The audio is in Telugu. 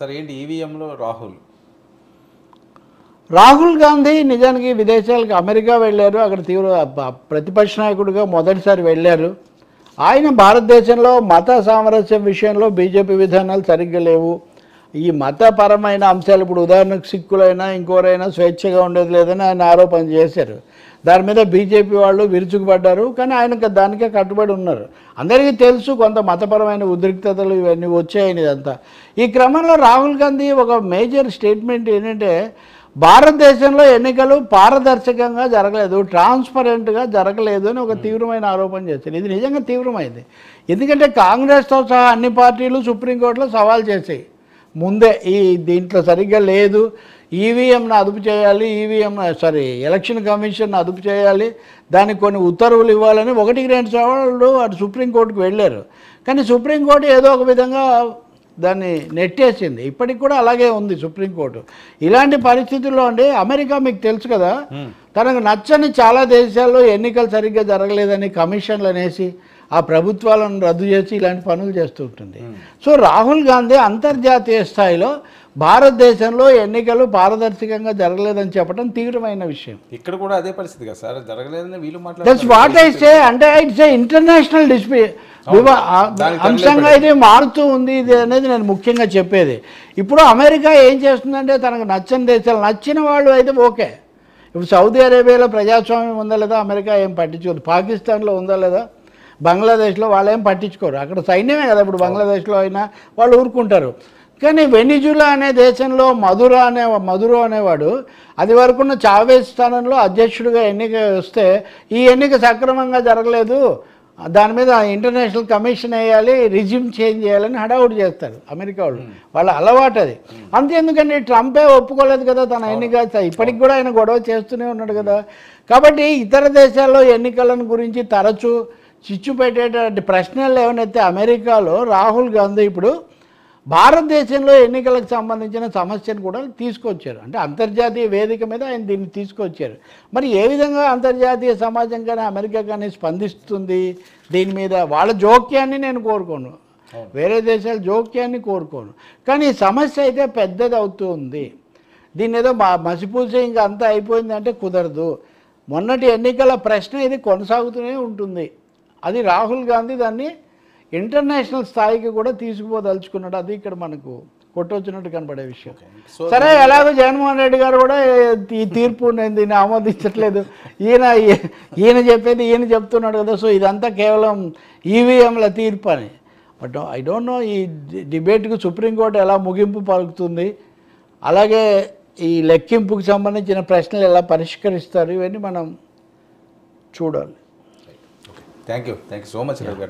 సార్ ఏంటి ఈవీఎంలో రాహుల్ గాంధీ నిజానికి విదేశాలకు అమెరికా వెళ్ళారు. అక్కడ తీవ్ర ప్రతిపక్ష నాయకుడిగా మొదటిసారి వెళ్ళారు. ఆయన భారతదేశంలో మత సామరస్యం విషయంలో బీజేపీ విధానాలు సరిగ్గా లేవు, ఈ మతపరమైన అంశాలు, ఇప్పుడు ఉదాహరణకు సిక్కులైనా ఇంకోరైనా స్వేచ్ఛగా ఉండేది లేదని ఆయన ఆరోపణ చేశారు. దాని మీద బీజేపీ వాళ్ళు విరుచుకుపడ్డారు. కానీ ఆయన దానికే కట్టుబడి ఉన్నారు. అందరికీ తెలుసు కొంత మతపరమైన ఉద్రిక్తతలు ఇవన్నీ వచ్చాయని ఇదంతా. ఈ క్రమంలో రాహుల్ గాంధీ ఒక మేజర్ స్టేట్మెంట్ ఏంటంటే భారతదేశంలో ఎన్నికలు పారదర్శకంగా జరగలేదు, ట్రాన్స్పరెంట్గా జరగలేదు అని ఒక తీవ్రమైన ఆరోపణ చేశారు. ఇది నిజంగా తీవ్రమైంది. ఎందుకంటే కాంగ్రెస్తో సహా అన్ని పార్టీలు సుప్రీంకోర్టులో సవాల్ చేశాయి ముందే, ఈ దీంట్లో సరిగ్గా లేదు, ఈవీఎంను అదుపు చేయాలి, ఎలక్షన్ కమిషన్ అదుపు చేయాలి, దానికి కొన్ని ఉత్తర్వులు ఇవ్వాలని 1-2 సార్లు అటు సుప్రీంకోర్టుకు వెళ్ళారు. కానీ సుప్రీంకోర్టు ఏదో ఒక విధంగా దాన్ని నెట్టేసింది. ఇప్పటికి కూడా అలాగే ఉంది సుప్రీంకోర్టు. ఇలాంటి పరిస్థితుల్లో అండి అమెరికా మీకు తెలుసు కదా, తనకు నచ్చని చాలా దేశాల్లో ఎన్నికలు సరిగ్గా జరగలేదని కమిషన్లు అనేసి ఆ ప్రభుత్వాలను రద్దు చేసి ఇలాంటి పనులు చేస్తూ ఉంటుంది. సో రాహుల్ గాంధీ అంతర్జాతీయ స్థాయిలో భారతదేశంలో ఎన్నికలు పారదర్శకంగా జరగలేదని చెప్పడం తీవ్రమైన విషయం. ఇక్కడ కూడా అదే పరిస్థితి కదా సార్, జరగలేదని వీళ్ళు దట్స్ వాట్ ఐ సే. అంటే ఇట్స్ ఏ ఇంటర్నేషనల్ అంశంగా ఇది మారుతూ ఉంది. ఇది అనేది నేను ముఖ్యంగా చెప్పేది. ఇప్పుడు అమెరికా ఏం చేస్తుందంటే తనకు నచ్చని దేశాలు, నచ్చిన వాళ్ళు అయితే ఓకే. ఇప్పుడు సౌదీ అరేబియాలో ప్రజాస్వామ్యం ఉందా లేదా అమెరికా ఏం పట్టించుకోదు, పాకిస్తాన్లో ఉందా లేదా, బంగ్లాదేశ్లో వాళ్ళు ఏం పట్టించుకోరు, అక్కడ సైన్యమే కదా. ఇప్పుడు బంగ్లాదేశ్లో అయినా వాళ్ళు ఊరుకుంటారు. కానీ వెనిజులా అనే దేశంలో మదురో అనేవాడు అది వరకున్న చావేజ్ స్థానంలో అధ్యక్షుడిగా ఎన్నిక వస్తే ఈ ఎన్నిక సక్రమంగా జరగలేదు, దాని మీద ఇంటర్నేషనల్ కమిషన్ వేయాలి, రిజ్యూమ్ చేంజ్ చేయాలని హడావుడి చేస్తారు అమెరికా వాళ్ళు. వాళ్ళ అలవాటు అది. అంతేందుకండి ట్రంపే ఒప్పుకోలేదు కదా తన ఎన్నిక, ఇప్పటికి కూడా ఆయన గొడవ చేస్తూనే ఉన్నాడు కదా. కాబట్టి ఇతర దేశాల్లో ఎన్నికలను గురించి తరచూ చిచ్చు పెట్టేటువంటి ప్రశ్నలు ఏమైనా అమెరికాలో రాహుల్ గాంధీ ఇప్పుడు భారతదేశంలో ఎన్నికలకు సంబంధించిన సమస్యను కూడా తీసుకొచ్చారు. అంటే అంతర్జాతీయ వేదిక మీద ఆయన దీన్ని తీసుకొచ్చారు. మరి ఏ విధంగా అంతర్జాతీయ సమాజం కానీ అమెరికా కానీ స్పందిస్తుంది దీని మీద? వాళ్ళ జోక్యాన్ని నేను కోరుకోను, వేరే దేశాల జోక్యాన్ని కోరుకోను. కానీ సమస్య అయితే పెద్దది అవుతూ ఉంది. దీన్ని ఏదో మసిపూసి ఇంకా అంతా అయిపోయిందంటే కుదరదు. మొన్నటి ఎన్నికల ప్రశ్న ఇది కొనసాగుతూనే ఉంటుంది. అది రాహుల్ గాంధీ దాన్ని ఇంటర్నేషనల్ స్థాయికి కూడా తీసుకుపోదలుచుకున్నాడు. అది ఇక్కడ మనకు కొట్టొచ్చినట్టు కనపడే విషయం. సరే, ఎలాగో జగన్మోహన్ రెడ్డి గారు కూడా ఈ తీర్పు నేను దీన్ని ఆమోదించట్లేదు, ఈయన చెప్పేది ఈయన చెప్తున్నాడు కదా, సో ఇదంతా కేవలం ఈవీఎంల తీర్పు అని. బట్ ఐ డోంట్ నో ఈ డిబేట్కు సుప్రీంకోర్టు ఎలా ముగింపు పలుకుతుంది, అలాగే ఈ లెక్కింపుకు సంబంధించిన ప్రశ్నలు ఎలా పరిష్కరిస్తారు, ఇవన్నీ మనం చూడాలి. Thank you so much Ravi గారు.